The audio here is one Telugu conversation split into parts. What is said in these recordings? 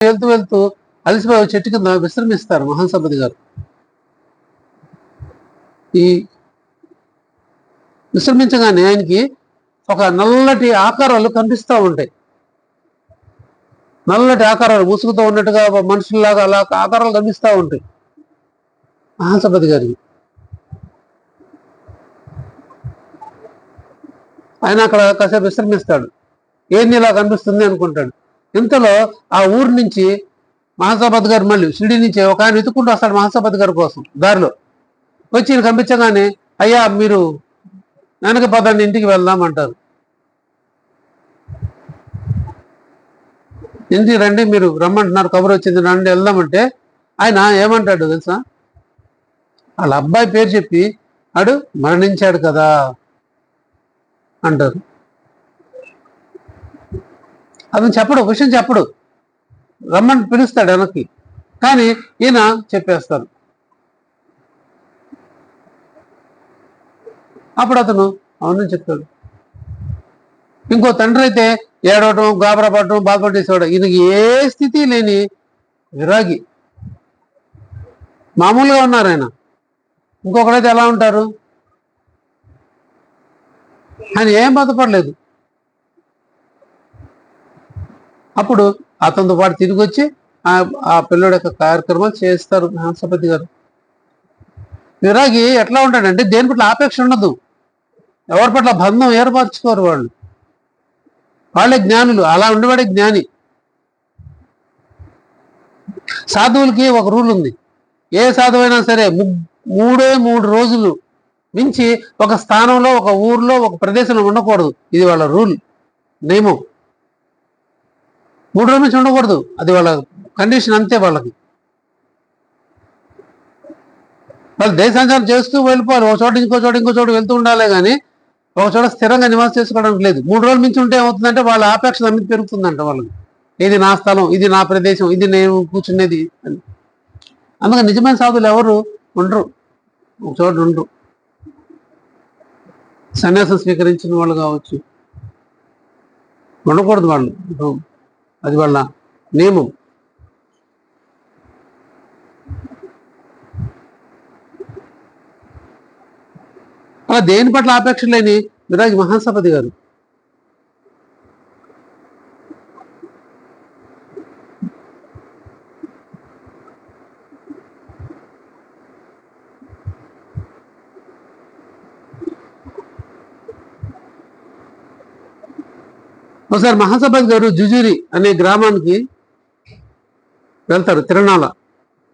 వెళ్తూ వెళ్తూ అలసిపోయి చెట్టు కింద విశ్రమిస్తారు మహాసపతి గారు. ఈ విశ్రమించగానే ఆయనకి ఒక నల్లటి ఆకారాలు కనిపిస్తూ ఉంటాయి. నల్లటి ఆకారాలు ముసుగుతో ఉన్నట్టుగా మనుషుల్లాగా అలా ఆకారాలు కనిపిస్తూ ఉంటాయి మహాసపతి గారికి. ఆయన అక్కడ కాసేపు విశ్రమిస్తాడు. ఏంది ఇలా కనిపిస్తుంది అనుకుంటాడు. ఇంతలో ఆ ఊరు నుంచి మహాసపతి గారు మళ్ళీ షిరిడి నుంచి ఒక ఆయన ఎత్తుకుంటూ వస్తాడు మహాసపతి గారి కోసం. దారిలో వచ్చి ఈయన కనిపించగానే, అయ్యా మీరు వెనక పదండి ఇంటికి వెళ్దాం అంటారు. ఇంటికి రండి, మీరు రమ్మంటున్నారు, కబురు వచ్చింది, రండి వెళ్దామంటే ఆయన ఏమంటాడు తెలుసా? వాళ్ళ అబ్బాయి పేరు చెప్పి ఆడు మరణించాడు కదా అంటారు. అతను చెప్పడు, విషయం చెప్పడు, రమ్మని పిలుస్తాడు వెనక్కి, కానీ ఈయన చెప్పేస్తాడు. అప్పుడు అతను అవునని చెప్తాడు. ఇంకో తండ్రి అయితే ఏడవటం, గాబరా పడటం, బాధపడేసేవాడు. ఈయనకి ఏ స్థితి లేని విరాగి, మామూలుగా ఉన్నారు ఆయన. ఇంకొకడైతే ఎలా ఉంటారు? ఆయన ఏం బాధపడలేదు. అప్పుడు అతనితో పాటు తిరిగి వచ్చి ఆ పిల్లడి యొక్క కార్యక్రమాలు చేస్తారు మహాసపతి గారు. విరాగి ఎట్లా ఉంటాడంటే దేని పట్ల ఆపేక్ష ఉండదు, ఎవరి పట్ల బంధం ఏర్పరచుకోరు వాళ్ళు. వాళ్ళే జ్ఞానులు, అలా ఉండేవాడే జ్ఞాని. సాధువులకి ఒక రూల్ ఉంది. ఏ సాధువైనా సరే 3 రోజులు మించి ఒక స్థానంలో, ఒక ఊర్లో, ఒక ప్రదేశంలో ఉండకూడదు. ఇది వాళ్ళ రూల్, నియమం. 3 రోజుల నుంచి ఉండకూడదు, అది వాళ్ళ కండిషన్ అంతే. వాళ్ళకి వాళ్ళు దేశాంతరం చేస్తూ వెళ్ళిపోవాలి. ఒక చోట ఇంకో చోట వెళ్తూ ఉండాలి, కానీ ఒక చోట స్థిరంగా నివాసం చేసుకోవడానికి లేదు. 3 రోజుల మించి ఉంటే ఏమవుతుందంటే వాళ్ళ ఆపేక్ష అమితి పెరుగుతుందంట వాళ్ళకి. ఇది నా స్థలం, ఇది నా ప్రదేశం, ఇది నేను కూర్చునేది అని. అందుకని నిజమైన సాధువులు ఎవరు ఉండరు, ఒక చోట ఉండరు. సన్యాసం స్వీకరించిన వాళ్ళు కావచ్చు, ఉండకూడదు వాళ్ళు, అది వాళ్ళ నియమం. అలా దేని పట్ల ఆపేక్ష లేని విరాగి మహాసపతి గారు. ఒకసారి మహాసపతి గారు జుజురి అనే గ్రామానికి వెళ్తారు. తిరణాల,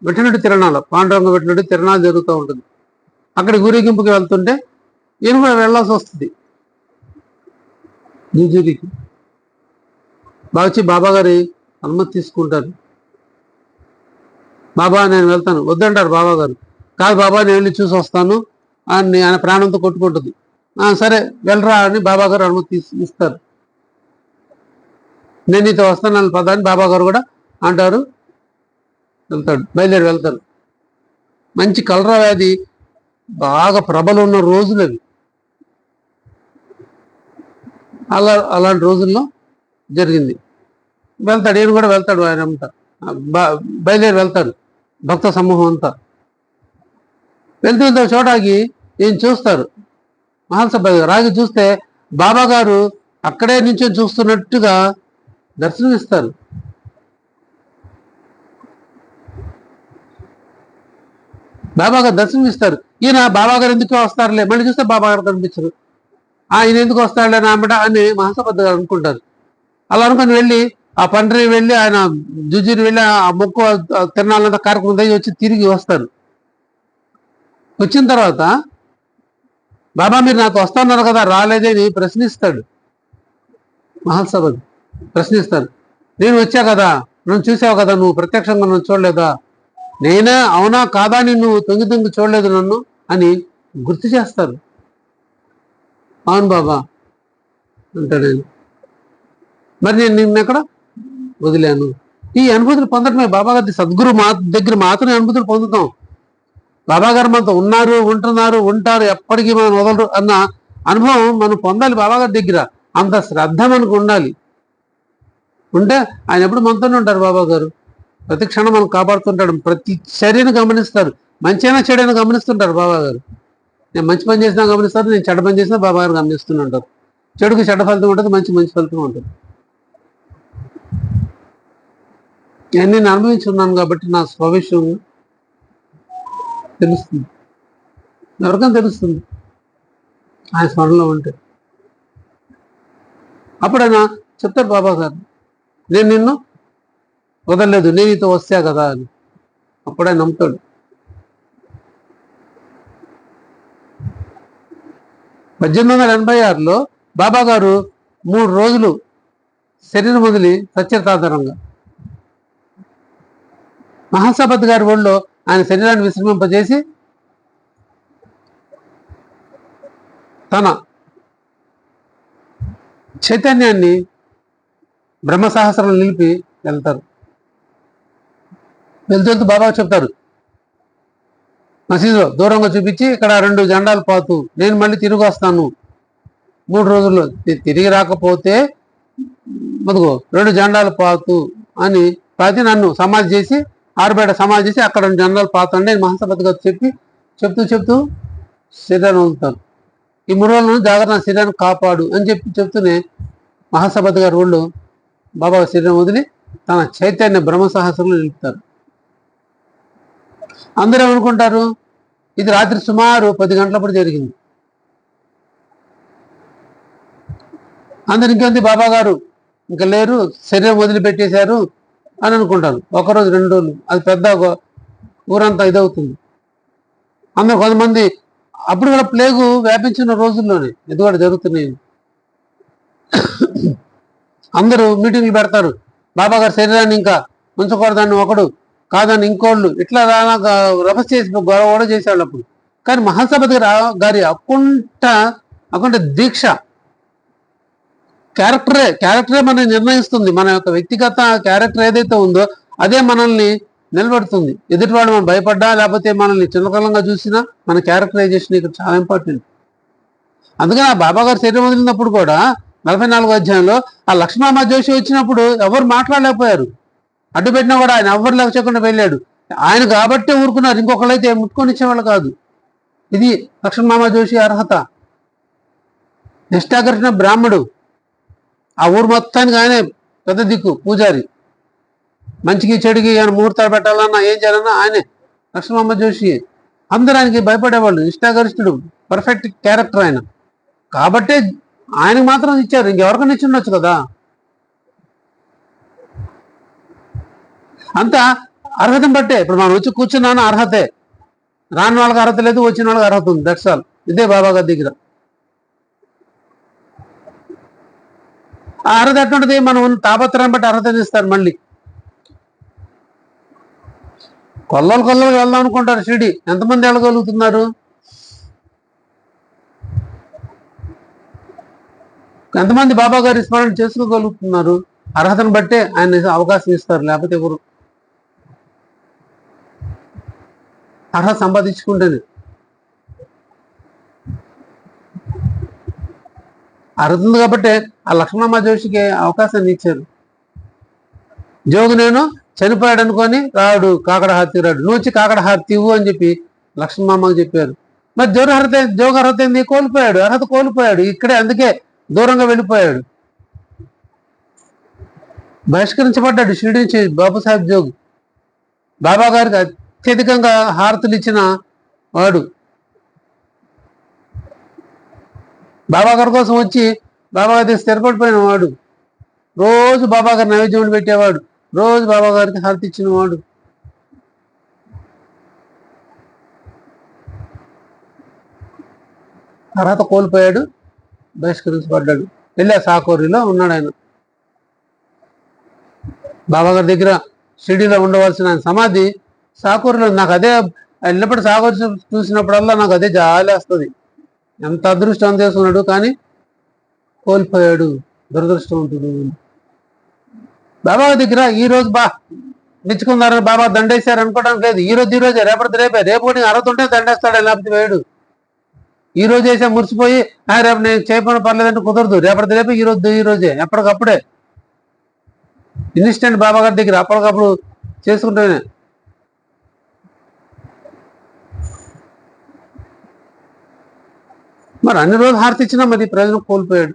వెట్టినట్టు తిరణాల, పాండురంగ వెట్టినట్టు తిరణాలు జరుగుతూ ఉంటుంది. అక్కడికి ఊరేగింపుకి వెళ్తుంటే ఈయన కూడా వెళ్ళాల్సి వస్తుంది జుజురికి. వచ్చి బాబా గారి అనుమతి తీసుకుంటారు. బాబా నేను వెళ్తాను వద్దంటారు బాబా గారు. కాదు బాబా నేను వెళ్ళి చూసి వస్తాను అని ఆయన ప్రాణంతో కొట్టుకుంటుంది. సరే వెళ్ళరా అని బాబా గారు అనుమతి ఇస్తారు. నేను నీతో వస్తాను పదా అని బాబా గారు కూడా అంటారు. వెళ్తాడు, బయలుదేరి వెళ్తారు. మంచి కలరా వ్యాధి బాగా ప్రబలం ఉన్న రోజులు అవి. అలాంటి రోజుల్లో జరిగింది. వెళ్తాడు, ఈయన కూడా వెళ్తాడు. ఆయన అంతా బయలుదేరి వెళ్తాడు, భక్త సమూహం అంతా. వెళ్తూ చోటాకి ఈయన చూస్తారు. మహాసపతి గారు రాగి చూస్తే బాబా గారు అక్కడే నుంచి చూస్తున్నట్టుగా దర్శనమిస్తారు. బాబా గారు దర్శనమిస్తారు. ఈయన బాబా గారు ఎందుకు వస్తారులే, మళ్ళీ చూస్తే బాబా గారు కనిపించరు. ఈయన ఎందుకు వస్తాడులే నామట అని మహాసపతి గారు అనుకుంటారు. అలా అనుకుని వెళ్ళి ఆ పండ్రి వెళ్ళి ఆయన జుజురి వెళ్ళి ఆ మొక్కు తిరణాలంతా కార్యక్రమం దగ్గర వచ్చి తిరిగి వస్తారు. వచ్చిన తర్వాత బాబా మీరు నాతో వస్తున్నారు కదా రాలేదని ప్రశ్నిస్తాడు. మహాసపతి ప్రశ్నిస్తాడు. నేను వచ్చా కదా, నన్ను చూసావు కదా, నువ్వు ప్రత్యక్షంగా నన్ను చూడలేదా, నేనే అవునా కాదా అని నువ్వు తొంగి చూడలేదు నన్ను అని గుర్తు చేస్తారు. అవును బాబా అంటాడు నేను. మరి నేను నిన్నెక్కడ వదిలాను. ఈ అనుభూతులు పొందడమే బాబా గారి సద్గురు దగ్గర మాత్రమే అనుభూతులు పొందుతాం. బాబా గారు మనతో ఉన్నారు, ఉంటున్నారు, ఉంటారు, ఎప్పటికీ మనం వదలరు అన్న అనుభవం మనం పొందాలి బాబా గారి దగ్గర. అంత శ్రద్ధ మనకు ఉండాలి. ఉంటే ఆయన ఎప్పుడు మనతోనే ఉంటారు బాబా గారు. ప్రతి క్షణం మనం కాపాడుతుంటాడు, ప్రతి చర్యను గమనిస్తారు, మంచి అయినా చెడైనా గమనిస్తుంటారు బాబా గారు. నేను మంచి పని చేసినా గమనిస్తారు, నేను చెడ్డ పని చేసినా బాబా గారు గమనిస్తుంటారు. చెడుకు చెడ్డ ఫలితం ఉంటుంది, మంచి ఫలితం ఉంటుంది. నేను అనుభవించి ఉన్నాను కాబట్టి నా స్వవిషయం తెలుస్తుంది, ఎవరికైనా తెలుస్తుంది ఆయన స్మరణలో ఉంటే. అప్పుడైనా చెప్తారు బాబా గారు, నేను నిన్ను వదలలేదు, నేను నీతో వస్తా కదా అని. అప్పుడే నమ్ముతాడు. 1886లో బాబా గారు 3 రోజులు శరీరం వదిలి సత్యతాధారంగా మహాసభద్ గారి ఒళ్ళో ఆయన శరీరాన్ని విశ్రమింపజేసి తన చైతన్యాన్ని బ్రహ్మసహస్రంలో నిలిపి వెళ్తారు. వెళ్తూ బాబా చెప్తారు, మసీదులో దూరంగా చూపించి, ఇక్కడ 2 జెండాలు పాతు, నేను మళ్ళీ తిరిగి వస్తాను 3 రోజుల్లో, తిరిగి రాకపోతే మదుగో 2 జెండాలు పాతు అని పాతి నన్ను సమాధి చేసి, ఆరుబయట సమాధి చేసి అక్కడ 2 జెండాలు పాతండి అని మహాసభద్ గారు చెప్తూ శరీరాన్ని వదులుతారు. ఈ 3 రోజులను జాగ్రత్త శరీరాన్ని కాపాడు అని చెప్తూనే మహాసభద్ గారు వాళ్ళు బాబా శరీరం వదిలి తన చైతన్య బ్రహ్మసహస్రంలో నిలుపుతారు. అందరూ ఏమనుకుంటారు, ఇది రాత్రి సుమారు 10 గంటలప్పుడు జరిగింది. అందరు ఇంకేంది బాబా గారు ఇంకా లేరు, శరీరం వదిలిపెట్టేశారు అని అనుకుంటారు. 1 రోజు 2 రోజులు అది పెద్ద ఊరంతా ఇదవుతుంది. అందరు కొంతమంది అప్పుడు కూడా ప్లేగు వ్యాపించిన రోజుల్లోనే ఇది కూడా జరుగుతున్నాయి. అందరూ మీటింగ్లు పెడతారు, బాబా గారి శరీరాన్ని ఇంకా ఉంచకూడదని ఒకడు, కాదని ఇంకోళ్ళు, ఇట్లా రభస్ చేసి గొడవ కూడా చేసేవాళ్ళు అప్పుడు. కానీ మహాసభద్ గారి అకుంఠ దీక్ష క్యారెక్టరే మనల్ని నిర్ణయిస్తుంది. మన యొక్క వ్యక్తిగత క్యారెక్టర్ ఏదైతే ఉందో అదే మనల్ని నిలబెడుతుంది. ఎదుటివాడు మనం భయపడ్డా లేకపోతే మనల్ని చిన్నకలంగా చూసినా మన క్యారెక్టరైజేషన్ ఇక్కడ చాలా ఇంపార్టెంట్. అందుకని ఆ బాబా గారు శరీరం వదిలినప్పుడు కూడా 44వ అధ్యాయంలో ఆ లక్ష్మణ జోషి వచ్చినప్పుడు ఎవరు మాట్లాడలేకపోయారు, అడ్డుపెట్టినా కూడా ఆయన ఎవరు లెక్క చేయకుండా వెళ్ళాడు. ఆయన కాబట్టే ఊరుకున్నారు, ఇంకొకళ్ళైతే ముట్టుకొని ఇచ్చేవాళ్ళు కాదు. ఇది లక్ష్మణ జోషి అర్హత. నిష్ఠాకర్షణ బ్రాహ్మడు, ఆ ఊరు మొత్తానికి ఆయనే పెద్ద దిక్కు, పూజారి. మంచికి చెడుకి ఆయన ముహూర్తాలు పెట్టాలన్నా ఏం చేయాలన్నా ఆయనే, లక్ష్మణ జోషి. అందరూ ఆయనకి భయపడేవాళ్ళు, నిష్ఠాగరిష్ఠుడు, పర్ఫెక్ట్ క్యారెక్టర్ ఆయన. కాబట్టే ఆయనకు మాత్రం ఇచ్చారు, ఇంకెవరికైనా ఇచ్చి ఉండొచ్చు కదా. అంతా అర్హతను బట్టే. ఇప్పుడు మనం వచ్చి కూర్చున్నాను అర్హతే, రాని వాళ్ళకి అర్హత లేదు, వచ్చిన వాళ్ళకి అర్హత ఉంది. That's all. ఇదే బాబా గారి దగ్గర ఆ అర్హత ఎటువంటిది, మనం తాపత్రాన్ని బట్టి అర్హతని ఇస్తారు. మళ్ళీ కొల్లలు వెళ్దాం అనుకుంటారు షిరిడి, ఎంతమంది వెళ్ళగలుగుతున్నారు? ఎంతమంది బాబా గారి స్మరణ చేసుకోగలుగుతున్నారు? అర్హతను బట్టే ఆయన అవకాశం ఇస్తారు, లేకపోతే ఎవరు. అర్హత సంపాదించుకుంటేనే. అర్హత ఉంది కాబట్టి ఆ లక్ష్మణ జోషికి అవకాశాన్ని ఇచ్చారు. జోగు నేను చనిపోయాడు అనుకొని రాడు కాకడహారతి రాడు, నువ్వు వచ్చి కాకడహారతి ఇవ్వు అని చెప్పి లక్ష్మణమ్మకి చెప్పారు. మరి జోగు అర్హత ఏంది? కోల్పోయాడు, అర్హత కోల్పోయాడు ఇక్కడే. అందుకే దూరంగా వెళ్ళిపోయాడు, బహిష్కరించబడ్డాడు షిరిడి నుంచి బాబుసాహెబ్ జోగు. బాబా గారికి అత్యధికంగా హారతులు ఇచ్చిన వాడు, బాబా గారి కోసం వచ్చి బాబా గారి స్థిరపడిపోయిన వాడు, రోజు బాబా గారి నైవేద్యం పెట్టేవాడు, రోజు బాబా గారికి హారతి ఇచ్చిన వాడు. అర్హత కోల్పోయాడు, బహిష్కరించబడ్డాడు. వెళ్ళా సాకోరిలో ఉన్నాడు ఆయన. బాబా గారి దగ్గర షిరిడీలో ఉండవలసిన ఆయన సమాధి సాకోరిలో. నాకు అదే వెళ్ళినప్పుడు సాకోరి చూసినప్పుడల్లా నాకు అదే జాలేస్తుంది. ఎంత అదృష్టం చేసుకున్నాడు, కానీ కోల్పోయాడు, దురదృష్టవంతుడు. బాబా దగ్గర ఈ రోజు మెచ్చుకున్నారు, బాబా దండేశారు అనుకోవడానికి లేదు. ఈ రోజే, రేపే. రేపు కూడా అర్హత ఉంటే దండేస్తాడు, లేకపోతే వేయడు. ఈ రోజు వేసా మురిసిపోయి రేపు నేను చేయకుండా పర్లేదంటే కుదరదు. రేపటిది రేపే, ఈ రోజే, ఎప్పటికప్పుడే. ఇన్స్టెంట్ బాబా గారి దగ్గర అప్పటికప్పుడు చేసుకుంటేనే. మరి అన్ని రోజులు హారతి ఇచ్చినా మరి ప్రయోజనం కోల్పోయాడు,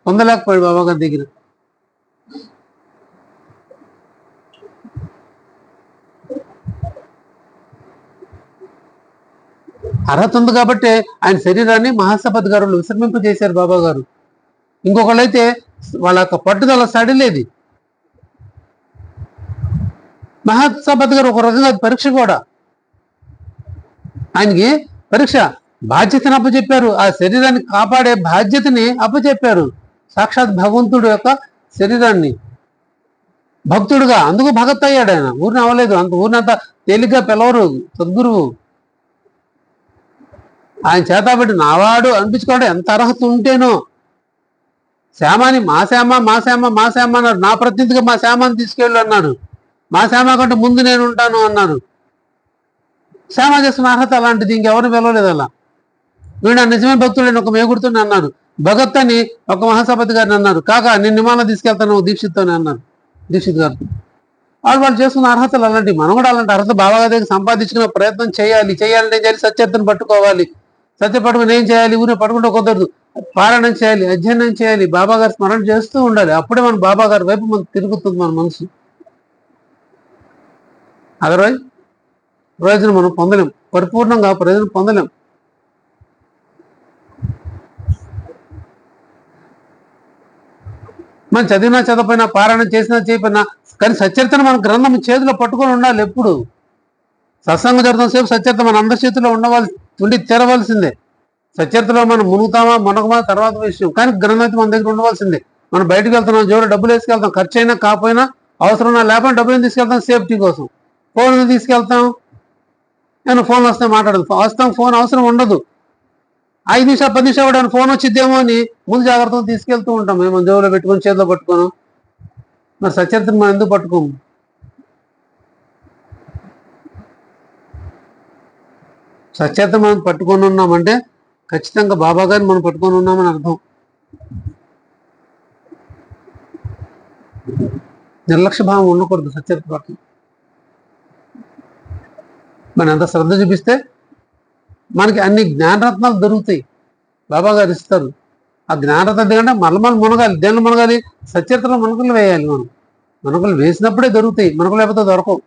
పొందలేకపోయాడు బాబా గారి దగ్గర. అర్హత ఉంది కాబట్టి ఆయన శరీరాన్ని మహాసపత్ గారు విశ్రమింపజేశారు బాబా గారు. ఇంకొకళ్ళైతే వాళ్ళ యొక్క పట్టుదల సడిలేది. మహాసపత్ గారు ఒక రకంగా పరీక్ష కూడా, ఆయనకి పరీక్ష. బాధ్యతను అప్పచెప్పారు, ఆ శరీరాన్ని కాపాడే బాధ్యతని అప్పచెప్పారు, సాక్షాత్ భగవంతుడు యొక్క శరీరాన్ని భక్తుడుగా. అందుకు భగత్ అయ్యాడు ఆయన, ఊరిని అవ్వలేదు. అంత ఊరినంత తేలిగ్గా పిలవరు సద్గురువు. ఆయన చేతబట్టి నావాడు అనిపించుకోవడం ఎంత అర్హత ఉంటేనో. శ్యామాని మా శ్యామ మా శ్యామ మా శ్యామ అన్నారు, నా ప్రతినిధిగా మా శ్యామాన్ని తీసుకెళ్ళు అన్నారు, మా శ్యామ కంటే ముందు నేను ఉంటాను అన్నారు. శ్యామ చేస్తున్న అర్హత అలాంటిది, ఇంకెవరు పిలవలేదు అలా. వీడు నిజమైన భక్తుడని ఒక మేగుడుతోనే అన్నారు. భగత్ అని ఒక మహాసపతి గారిని అన్నారు, కాక నేను విమానం తీసుకెళ్తాను దీక్షిత్తోనే అన్నారు, దీక్షిత్ గారితో. వాళ్ళు చేసుకున్న అర్హతలు అలాంటివి. మనం కూడా అలాంటి అర్హత బాబా గారి దగ్గర సంపాదించుకునే ప్రయత్నం చేయాలంటే చేయాలి, సత్యతను పట్టుకోవాలి. సత్య పట్టుకుని ఏం చేయాలి, ఊరిని పట్టుకుంటే కుదరదు, పారాయణం చేయాలి, అధ్యయనం చేయాలి, బాబా గారి స్మరణ చేస్తూ ఉండాలి. అప్పుడే మన బాబా గారి వైపు మనకు తిరుగుతుంది మన మనసు. అదర్వైజ్ ప్రయోజనం మనం పొందలేం, పరిపూర్ణంగా ప్రయోజనం పొందలేం. మనం చదివినా చదవపోయినా, పారాయణం చేసినా చేయకపోయినా, కానీ సచరితను మన గ్రంథం చేతిలో పట్టుకొని ఉండాలి ఎప్పుడు. సత్సంగం జరుగుతున్న సేపు సచరిత మన అందరి చేతిలో ఉండి తెరవలసిందే. సచరితలో మనం మునుగుతామా మునగమా తర్వాత విషయం, కానీ గ్రంథం అయితే మన దగ్గర ఉండవలసిందే. మనం బయటకు వెళ్తున్నాం, జోరు డబ్బులు వేసుకెళ్తాం, ఖర్చు అయినా కాకపోయినా, అవసరం లేకపోయినా డబ్బులు తీసుకెళ్తాం సేఫ్టీ కోసం. ఫోన్ తీసుకెళ్తాం, నేను ఫోన్ వస్తే మాట్లాడదు, వస్తాం, ఫోన్ అవసరం ఉండదు. 5 నిమిషాలు 10 నిమిషాలు కూడా ఫోన్ వచ్చిద్దేమో అని ముందు జాగ్రత్తగా తీసుకెళ్తూ ఉంటాం. మేము జోబులో పెట్టుకొని చేతిలో పట్టుకోను. మరి సచరితను మనం ఎందుకు పట్టుకోము? సచరిత మనం పట్టుకొని ఉన్నామంటే ఖచ్చితంగా బాబా గారిని మనం పట్టుకొని ఉన్నామని అర్థం. నిర్లక్ష్య భావం ఉండకూడదు సచరిత పట్ల. మనం ఎంత శ్రద్ధ చూపిస్తే మనకి అన్ని జ్ఞానరత్నాలు దొరుకుతాయి, బాబా గారు ఇస్తారు. ఆ జ్ఞానరత్నం ఎందుకంటే మళ్ళీ మునగాలి. దేనిలో మునగాలి? సచరితలో మునకలు వేయాలి. మనం మునకలు వేసినప్పుడే దొరుకుతాయి, మునకలు లేకపోతే దొరకవు.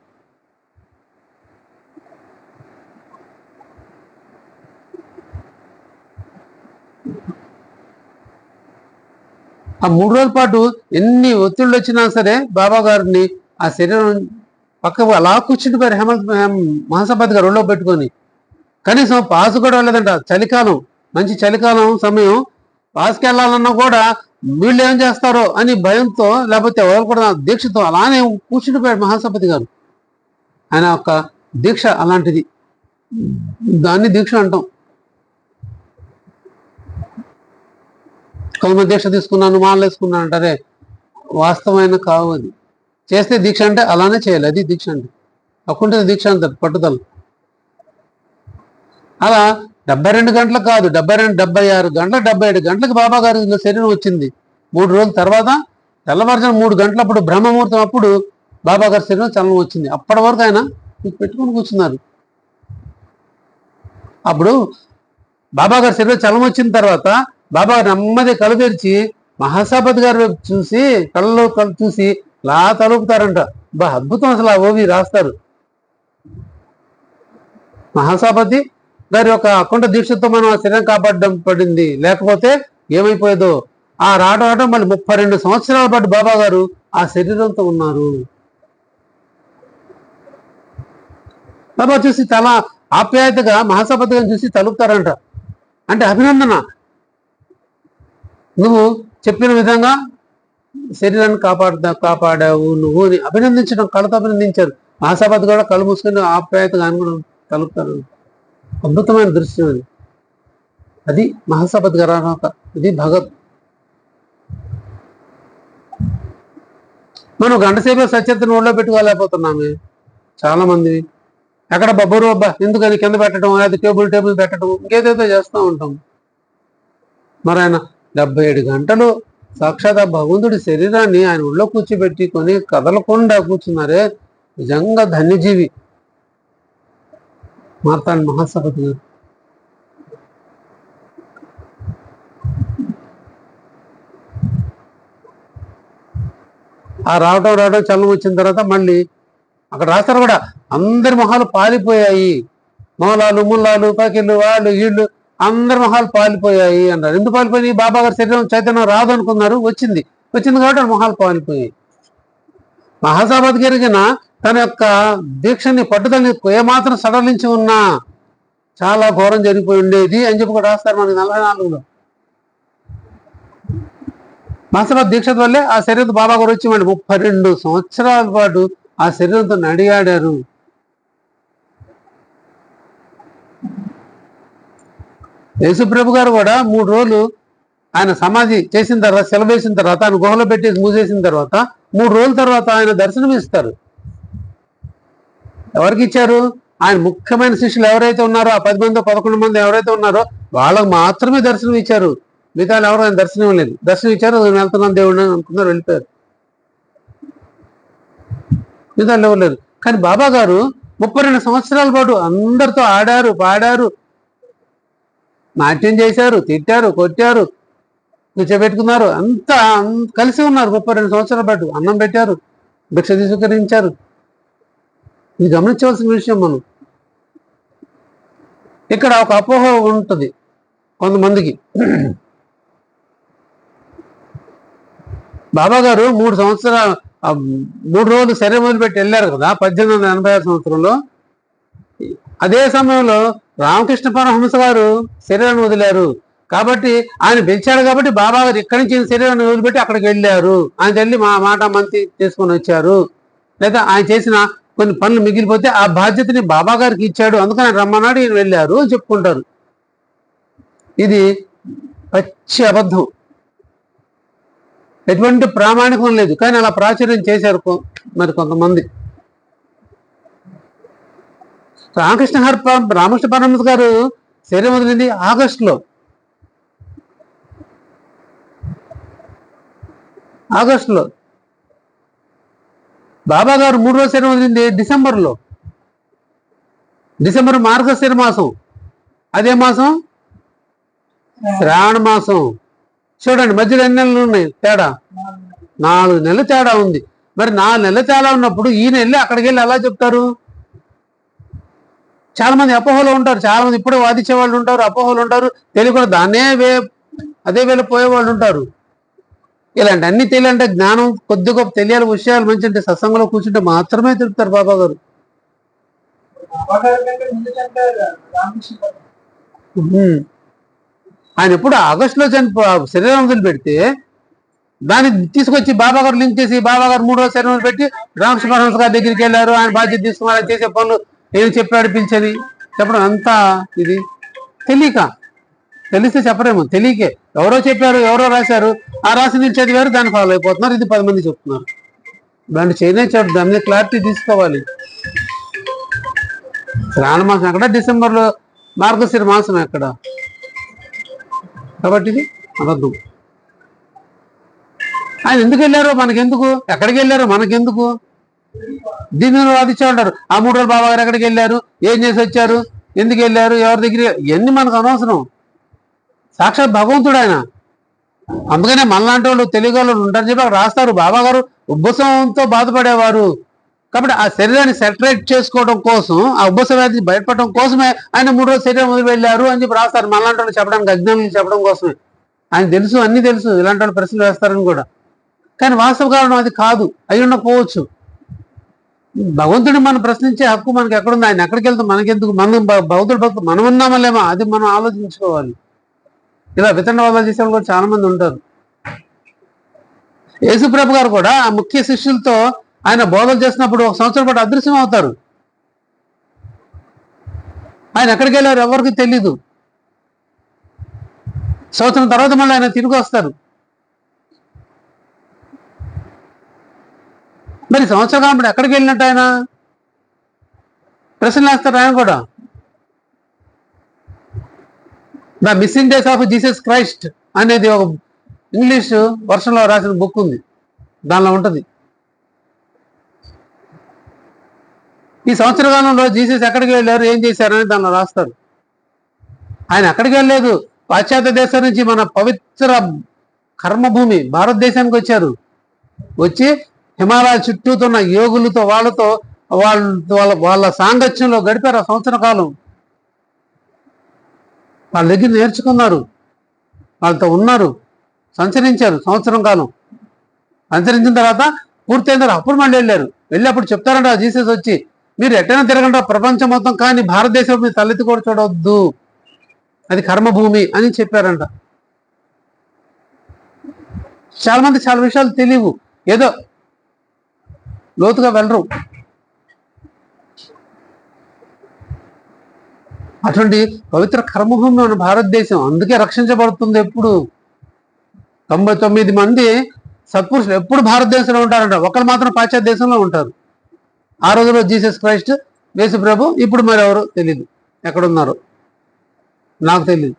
ఆ 3 రోజుల పాటు ఎన్ని ఒత్తిళ్ళు వచ్చినా సరే బాబా గారిని ఆ శరీరం పక్కకు అలా కూర్చుండిపోయారు మహాసపతి గారు ఒళ్ళో పెట్టుకొని. కనీసం పాస్ కూడా వెళ్ళలేదంట. చలికాలం, మంచి చలికాలం సమయం, పాస్కి వెళ్ళాలన్నా కూడా వీళ్ళు ఏం చేస్తారో అని భయంతో, లేకపోతే ఎవరు కూడా దీక్షతో అలానే కూర్చుండిపోయాడు మహాసపతి గారు. ఆయన యొక్క దీక్ష అలాంటిది, దాన్ని దీక్ష అంటాం. కొంతమంది దీక్ష తీసుకున్నాను, మాలలు వేసుకున్నాను అంటారే, వాస్తవమైన కావు అది. చేస్తే దీక్ష అంటే అలానే చేయాలి, అది దీక్ష అంటే. అక్కుంటే దీక్ష అంటారు, పట్టుదల. అలా 72 గంటలకు కాదు, 72, 76 గంటలకు, 77 గంటలకు బాబా గారి శరీరం వచ్చింది. 3 రోజుల తర్వాత తెల్లవారుజాము 3 గంటలప్పుడు బ్రహ్మముహూర్తం అప్పుడు బాబా గారి శరీరం చలనం వచ్చింది. అప్పటి వరకు ఆయన పెట్టుకుని కూర్చున్నారు. అప్పుడు బాబా గారి శరీరం చలనం వచ్చిన తర్వాత బాబా నెమ్మది కళ్ళు తెరిచి మహాసపతి గారి వైపు చూసి, కళ్ళలో కళ్ళు చూసి లా తలుపుతారంట. అద్భుతం అసలు. ఆ ఓవి రాస్తారు. మహాసపతి గారి యొక్క అకుంఠ దీక్షతో మనం ఆ శరీరం కాపాడడం పడింది, లేకపోతే ఏమైపోయేదో. ఆ రావడం మళ్ళీ 32 సంవత్సరాల పాటు బాబా గారు ఆ శరీరంతో ఉన్నారు. బాబా చూసి చాలా ఆప్యాయతగా మహాసపతి గారిని చూసి తలుపుతారంట. అంటే అభినందన, నువ్వు చెప్పిన విధంగా శరీరాన్ని కాపాడావు నువ్వు అని అభినందించడం, కళ్ళతో అభినందించారు. మహాసపతి కూడా కళ్ళు మూసుకొని ఆప్యాయతగా అని కూడా తలుపుతారు. అద్భుతమైన దృశ్యం అది. అది మహాసపతి గారు అర్హత, ఇది భగత్. మనం గంట సేపు సచరితను ఒళ్ళో పెట్టుకోలేకపోతున్నామే చాలా మంది. ఎక్కడ బొబ్బరు ఎందుకని కింద పెట్టడం, అది టేబుల్ పెట్టడం, ఇంకేదైతే చేస్తూ ఉంటాం. మరి ఆయన 77 గంటలు సాక్షాత్ ఆ భగవంతుడి శరీరాన్ని ఆయన ఒళ్ళో కూర్చోబెట్టుకొని కదలకుండా కూర్చున్నారే, నిజంగా ధన్యజీవి మార్తాండ మహాసభకి గారు. ఆ రావటం చల్లం వచ్చిన తర్వాత మళ్ళీ అక్కడ రాస్తారు కూడా, అందరి మొహాలు పాలిపోయాయి, మూలాలు ముల్లాలు పకిళ్ళు వాళ్ళు వీళ్ళు అందరి మొహాలు పాలిపోయాయి అన్నారు. ఎందుకు పాలిపోయి? బాబా గారి శరీరం చైతన్యం రాదు అనుకున్నారు, వచ్చింది కాబట్టి మొహాలు పాలిపోయాయి. మహాసభకి జరిగిన తన యొక్క దీక్షని పట్టుదలని ఏమాత్రం సడలించి ఉన్నా చాలా ఘోరం జరిగిపోయి ఉండేది అని చెప్పి కూడా రాస్తారు మనకి 44లో. మహాసభ దీక్ష వల్లే ఆ శరీరంతో బాబా గారు వచ్చి మళ్ళీ 32 సంవత్సరాల పాటు ఆ శరీరంతో నడియాడారు. యేసుప్రభు గారు కూడా 3 రోజులు ఆయన సమాధి చేసిన తర్వాత, సెలవేసిన తర్వాత, ఆయన గుహలో పెట్టి మూసేసిన తర్వాత 3 రోజుల తర్వాత ఆయన దర్శనం ఇస్తారు. ఎవరికి ఇచ్చారు? ఆయన ముఖ్యమైన శిష్యులు ఎవరైతే ఉన్నారో, ఆ 10 మంది 11 మంది ఎవరైతే ఉన్నారో వాళ్ళకు మాత్రమే దర్శనం ఇచ్చారు. మిగతా ఎవరు ఆయన దర్శనం ఇవ్వలేదు. దర్శనం ఇచ్చారు, వెళ్తున్నాను దేవుడు అనుకున్నారు, వెళ్ళిపోయారు. మిగతా ఇవ్వలేదు. కానీ బాబా గారు 32 సంవత్సరాల పాటు అందరితో ఆడారు, పాడారు, నాట్యం చేశారు, తిట్టారు, కొట్టారు, కూర్చోబెట్టుకున్నారు, అంతా కలిసి ఉన్నారు. 32 సంవత్సరాల పాటు అన్నం పెట్టారు, భిక్ష స్వీకరించారు. ఇది గమనించవలసిన విషయం. మనం ఇక్కడ ఒక అపోహ ఉంటుంది కొంతమందికి. బాబా గారు 3 రోజులు శరీరం వదిలిపెట్టి వెళ్ళారు కదా 1886 సంవత్సరంలో. అదే సమయంలో రామకృష్ణ పరమహంస గారు శరీరాన్ని వదిలారు. కాబట్టి ఆయన పిలిచాడు కాబట్టి బాబా గారు ఇక్కడి నుంచి శరీరాన్ని వదిలిపెట్టి అక్కడికి వెళ్ళారు. ఆయన వెళ్ళి మాట మంతి చేసుకొని వచ్చారు. లేదా ఆయన చేసిన కొన్ని పనులు మిగిలిపోతే ఆ బాధ్యతని బాబా గారికి ఇచ్చాడు, అందుకని రమ్మన్నాడు, ఈయన వెళ్ళారు అని చెప్పుకుంటారు. ఇది పచ్చి అబద్ధం, ఎటువంటి ప్రామాణికం లేదు. కానీ అలా ప్రాచుర్యం చేశారు మరి కొంతమంది. రామకృష్ణ పరమహంస గారు శరీరం వదిలింది ఆగస్టులో. బాబా గారు 3 రోజులు శరీరం వదిలింది డిసెంబర్లో. డిసెంబర్ మార్గశిర మాసం. అదే మాసం శ్రావణ మాసం. చూడండి మధ్యలో ఎన్ని నెలలు ఉన్నాయి తేడా? 4 నెలలు తేడా ఉంది. మరి 4 నెలలు తేడా ఉన్నప్పుడు ఈయన వెళ్ళి అక్కడికి వెళ్ళి ఎలా చెప్తారు? చాలా మంది అపోహలు ఉంటారు, చాలా మంది ఇప్పుడే వాదించే వాళ్ళు ఉంటారు, అపోహలు ఉంటారు, తెలియకుండా అదే వేళ పోయేవాళ్ళు ఉంటారు. ఇలాంటి అన్ని తెలియాలంటే జ్ఞానం కొద్ది గొప్ప తెలియాలి, విషయాలు మంచి అంటే సత్సంగంలో కూర్చుంటే మాత్రమే తెలుపుతారు బాబా గారు. ఆయన ఎప్పుడు ఆగస్టులో శరీరం వదిలిపెడితే దాన్ని తీసుకొచ్చి బాబా గారు లింక్ చేసి బాబా గారు 3 రోజులు శరీరం పెట్టి రామకృష్ణ పరమహంస గారి దగ్గరికి వెళ్ళారు, ఆయన బాధ్యత తీసుకున్నారు, చేసే పనులు ఏం చెప్పాడు పిలిచని చెప్పడం అంతా ఇది తెలిస్తే చెప్పరేమో, తెలియకే ఎవరో చెప్పారు, ఎవరో రాశారు, ఆ రాసి చదివారు, దాన్ని ఫాలో అయిపోతున్నారు. ఇది 10 మంది చెప్తున్నారు. దాన్ని చేయలేదు, దాని మీద క్లారిటీ తీసుకోవాలి. శ్రావణ మాసం ఎక్కడ? డిసెంబర్లో మార్గశిర మాసం ఎక్కడ? కాబట్టి ఇది అబద్ధం. ఆయన ఎందుకు వెళ్ళారో మనకెందుకు, ఎక్కడికి వెళ్ళారో మనకెందుకు, దీని వాదించే ఉంటారు. ఆ 3 రోజులు బాబా గారు ఎక్కడికి వెళ్ళారు, ఏం చేసి వచ్చారు, ఎందుకు వెళ్ళారు, ఎవరి దగ్గర, ఇవన్నీ మనకు అనవసరం. సాక్షాత్ భగవంతుడు ఆయన. అందుకనే మనలాంటి వాళ్ళు తెలియగలరు ఉంటారు చెప్పి అక్కడ రాస్తారు. బాబా గారు ఉబ్బసంతో బాధపడేవారు కాబట్టి ఆ శరీరాన్ని సెటరేట్ చేసుకోవడం కోసం, ఆ ఉబ్బస వ్యాధి బయటపడడం కోసమే ఆయన 3 రోజులు శరీరం వదిలి వెళ్ళారు అని చెప్పి రాస్తారు. మనలాంటి వాళ్ళు చెప్పడానికి, అజ్ఞానులు చెప్పడం కోసమే. ఆయన తెలుసు, అన్ని తెలుసు, ఇలాంటి వాళ్ళు ప్రశ్నలు వేస్తారని కూడా. కానీ వాస్తవ కారణం అది కాదు, అయి ఉండకపోవచ్చు. భగవంతుడిని మనం ప్రశ్నించే హక్కు మనకి ఎక్కడుంది? ఆయన ఎక్కడికి వెళ్తాం మనకెందుకు? మనం భగవంతుడి భక్తులు మనం ఉన్నామా లేమా, అది మనం ఆలోచించుకోవాలి. ఇలా వితండవాదాలు చేసే వాళ్ళు కూడా చాలా మంది ఉంటారు. యేసుప్రభు గారు కూడా ఆ ముఖ్య శిష్యులతో ఆయన బోధలు చేసినప్పుడు 1 సంవత్సరం పాటు అదృశ్యం అవుతారు. ఆయన ఎక్కడికి వెళ్ళారు ఎవరికి తెలీదు. సంవత్సరం తర్వాత మళ్ళీ ఆయన తిరిగి వస్తారు. మరి సంవత్సరం కాబట్టి ఎక్కడికి వెళ్ళినట్టు ఆయన ప్రశ్నలు వేస్తారు. ఆయన కూడా the missing days of Jesus Christ అనేది ఒక ఇంగ్లీషు వర్షంలో రాసిన బుక్ ఉంది, దానిలో ఉంటుంది. ఈ సంవత్సర కాలంలో జీసస్ ఎక్కడికి వెళ్ళారు, ఏం చేశారని దానిలో రాస్తారు. ఆయన ఎక్కడికి వెళ్ళలేదు, పాశ్చాత్య దేశం నుంచి మన పవిత్ర కర్మభూమి భారతదేశానికి వచ్చారు. వచ్చి హిమాలయ చుట్టూతున్న యోగులతో వాళ్ళతో వాళ్ళ సాంగత్యంలో గడిపారు ఆ సంవత్సర కాలం. వాళ్ళ దగ్గర నేర్చుకున్నారు, వాళ్ళతో ఉన్నారు, సంచరించారు సంవత్సరం కాలం. సంచరించిన తర్వాత పూర్తయిన తర్వాత అప్పుడు మళ్ళీ వెళ్ళి అప్పుడు చెప్తారంట జీసస్ వచ్చి, మీరు ఎట్టైనా తిరగండి ప్రపంచం మొత్తం, కానీ భారతదేశం మీరు తలెత్తి కూడా చూడవద్దు, అది కర్మభూమి అని చెప్పారంట. చాలా మంది చాలా విషయాలు తెలియవు, ఏదో లోతుగా వెళ్ళరు. అటువంటి పవిత్ర కర్మభూమి మన భారతదేశం, అందుకే రక్షించబడుతుంది. ఎప్పుడు 99 మంది సత్పురుషులు ఎప్పుడు భారతదేశంలో ఉంటారంట, ఒకరు మాత్రం పాశ్చాత్య దేశంలో ఉంటారు. ఆ రోజులో జీసస్ క్రైస్ట్, యేసు ప్రభు, ఇప్పుడు మరి ఎవరు తెలియదు, ఎక్కడున్నారు నాకు తెలియదు.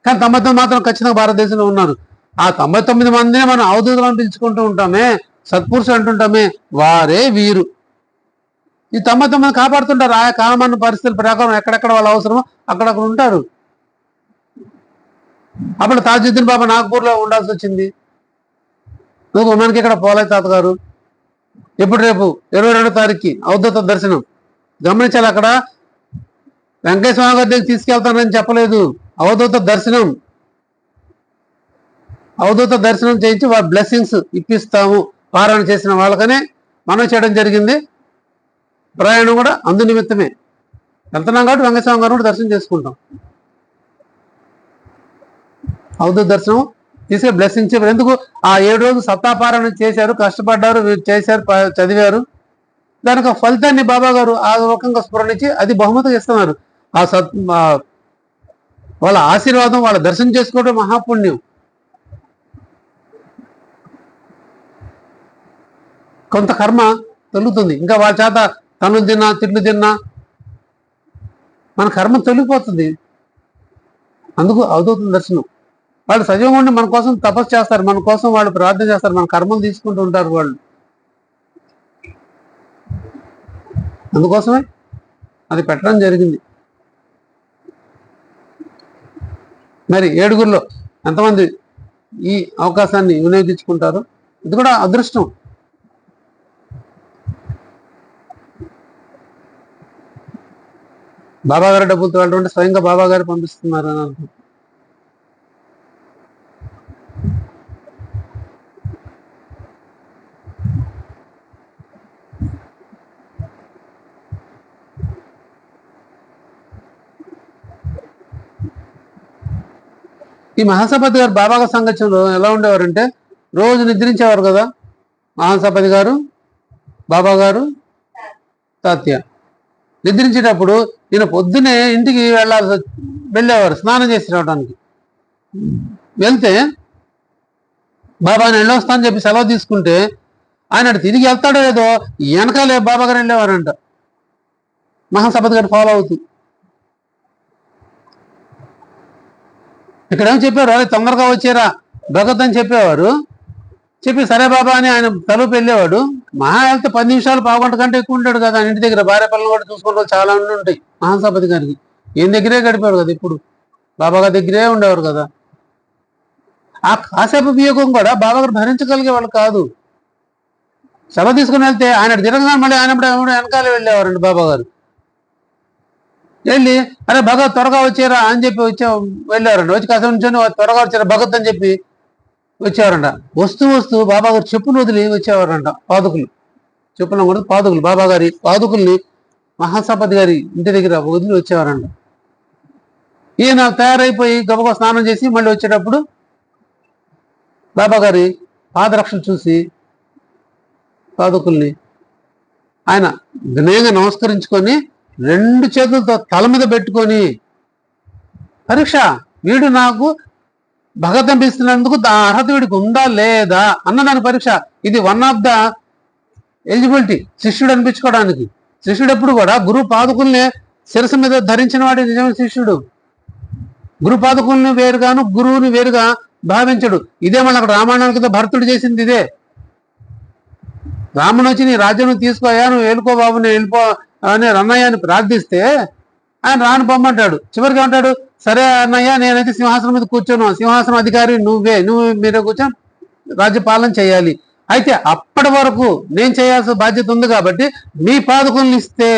కానీ 99 మాత్రం ఖచ్చితంగా భారతదేశంలో ఉన్నారు. ఆ 99 మందినే మనం అవధూతలను పిలుచుకుంటూ ఉంటామే, సత్పురుషులు అంటుంటామే, వారే వీరు. ఈ 99 కాపాడుతుంటారు. ఆయా కాలమాన పరిస్థితుల ప్రకారం ఎక్కడెక్కడ వాళ్ళ అవసరమో అక్కడక్కడ ఉంటారు. అప్పుడు తాజుద్దీన్ బాబా నాగ్పూర్లో ఉండాల్సి వచ్చింది. నువ్వు మనకి ఇక్కడ పోలే తాతగారు ఇప్పుడు రేపు 22వ తారీఖుకి అవధూత దర్శనం. గమనించాలి, అక్కడ వెంకటేశ్వర స్వామి గారి దగ్గర తీసుకెళ్తానని చెప్పలేదు, అవధూత దర్శనం. అవధూత దర్శనం చేయించి వాళ్ళ బ్లెస్సింగ్స్ ఇప్పిస్తాము పారాయణ చేసిన వాళ్ళకనే మనం చేయడం జరిగింది. ప్రయాణం కూడా అందు నిమిత్తమే వెళ్తున్నాం కాబట్టి వెంకటేశ్వర స్వామి గారు కూడా దర్శనం చేసుకుంటాం. అవధూత దర్శనం తీసుకే బ్లెస్సింగ్స్ చెప్పారు. ఎందుకు ఆ 7 రోజులు సప్తాపారాయణ చేశారు, కష్టపడ్డారు, చేశారు, చదివారు. దానికి ఫలితాన్ని బాబా గారు ఆ రకంగా స్ఫురణించి అది బహుమతిగా ఇస్తున్నారు. వాళ్ళ ఆశీర్వాదం, వాళ్ళ దర్శనం చేసుకోవడం మహాపుణ్యం. కొంత కర్మ తొలుగుతుంది. ఇంకా వాళ్ళ చేత తనులు తిన్నా తిట్లు తిన్నా మన కర్మ తొలిగిపోతుంది. అందుకు అవధూత దర్శనం. వాళ్ళు సజీవంగా ఉండి మన కోసం తపస్సు చేస్తారు, మన కోసం వాళ్ళు ప్రార్థన చేస్తారు, మన కర్మలు తీసుకుంటూ ఉంటారు వాళ్ళు. అందుకోసమే అది పెట్టడం జరిగింది. మరి 7గురిలో ఎంతమంది ఈ అవకాశాన్ని వినియోగించుకుంటారు, ఇది కూడా అదృష్టం. బాబాగారి డబ్బులతో వెళ్ళడం స్వయంగా బాబా గారు పంపిస్తున్నారు అని అర్థం. ఈ మహాసపతి గారు బాబాగారి సంగత్యంలో ఎలా ఉండేవారంటే, రోజు నిద్రించేవారు కదా మహాసపతి గారు, బాబా గారు, తాత్య. నిద్రించేటప్పుడు ఈయన పొద్దునే ఇంటికి వెళ్ళేవారు స్నానం చేసి రావడానికి. వెళ్తే బాబా నేను వెళ్ళొస్తానని చెప్పి సెలవు తీసుకుంటే ఆయన తిరిగి వెళ్తాడో లేదో వెనకాలే బాబా గారు వెళ్ళేవారంట, మహాసపతి గారు ఫాలో అవుతూ. ఇక్కడేమో చెప్పారు, అదే తొందరగా వచ్చారా భగత్ అని చెప్పేవారు. చెప్పి సరే బాబా అని ఆయన తలుపు వెళ్ళేవాడు. మహా వెళ్తే 10 నిమిషాలు, పావుగంట కంటే ఎక్కువ ఉంటాడు కదా ఇంటి దగ్గర. భార్య పిల్లలు కూడా చూసుకుంటూ చాలా ఉంటాయి మహాసపతి గారికి. ఈయన దగ్గరే గడిపారు కదా, ఇప్పుడు బాబా గారి దగ్గరే ఉండేవారు కదా. ఆ కాసేపు వియోగం కూడా బాబా గారు భరించగలిగేవాళ్ళు కాదు. సభ తీసుకుని వెళ్తే ఆయన తిరగగా మళ్ళీ ఆయన వెనకాలే వెళ్ళేవారండి బాబా గారు. వెళ్ళి అరే భగత్ త్వరగా వచ్చారా అని చెప్పి వెళ్ళారండి. వచ్చి కాసేపు నుంచి త్వరగా వచ్చారా భగత్ అని చెప్పి వచ్చేవారంట. వస్తూ బాబా గారు చెప్పులు వదిలి వచ్చేవారంట. పాదుకులు, చెప్పులు కూడా పాదుకులు, బాబా గారి పాదుకుల్ని మహాసపతి గారి ఇంటి దగ్గర వదిలి వచ్చేవారంట. ఈయన తయారైపోయి గబగబా స్నానం చేసి మళ్ళీ వచ్చేటప్పుడు బాబా గారి పాదరక్షలు చూసి పాదుకుల్ని ఆయన వినయంగా నమస్కరించుకొని 2 చేతులతో తల మీద పెట్టుకొని, పరీక్ష వీడు నాకు భగత్ అనిపిస్తున్నందుకు అర్హత వీడికి ఉందా లేదా అన్నదాని పరీక్ష. ఇది వన్ ఆఫ్ ద ఎలిజిబిలిటీ శిష్యుడు అనిపించుకోవడానికి. శిష్యుడు ఎప్పుడు కూడా గురు పాదుకుల్ని శిరస్సు మీద ధరించిన వాడి నిజమైన శిష్యుడు. గురు పాదుకుల్ని వేరుగాను గురువుని వేరుగా భావించడు. ఇదే మళ్ళీ అక్కడ రామాయణం కింద భరతుడు చేసింది ఇదే. రాముడు వచ్చి నీ రాజ్యం తీసుకోయా, నువ్వు వెళ్ళుకో బాబు, నేను వెళ్ళిపో అని అన్నయ్య అని ప్రార్థిస్తే ఆయన రాను పొమ్మంటాడు. చివరికి ఏమంటాడు, సరే అన్నయ్య నేనైతే సింహాసనం మీద కూర్చోను, సింహాసనం అధికారి నువ్వు మీరే కూర్చొని రాజ్యపాలన చేయాలి. అయితే అప్పటి వరకు నేను చేయాల్సిన బాధ్యత ఉంది కాబట్టి మీ పాదుకులను ఇస్తే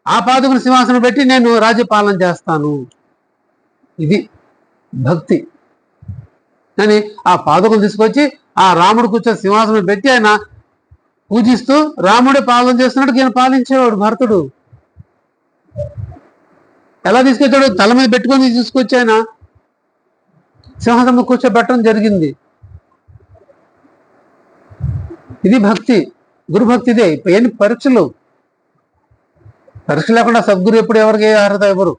ఆ పాదుకుని సింహాసనం పెట్టి నేను రాజ్యపాలన చేస్తాను. ఇది భక్తి. కానీ ఆ పాదుకులు తీసుకొచ్చి ఆ రాముడు కూర్చొని సింహాసనం పెట్టి ఆయన పూజిస్తూ రాముడే పాలన చేస్తున్నట్టు ఈయన పాలించేవాడు భరతుడు. ఎలా తీసుకొచ్చాడు? తల మీద పెట్టుకొని తీసుకొచ్చి ఆయన సింహాసనం కూర్చోబెట్టడం జరిగింది. ఇది భక్తి, గురుభక్తి. ఇదే ఎన్ని పరీక్ష లేకుండా సద్గురు ఎప్పుడు ఎవరికి అర్హత ఇవ్వరు.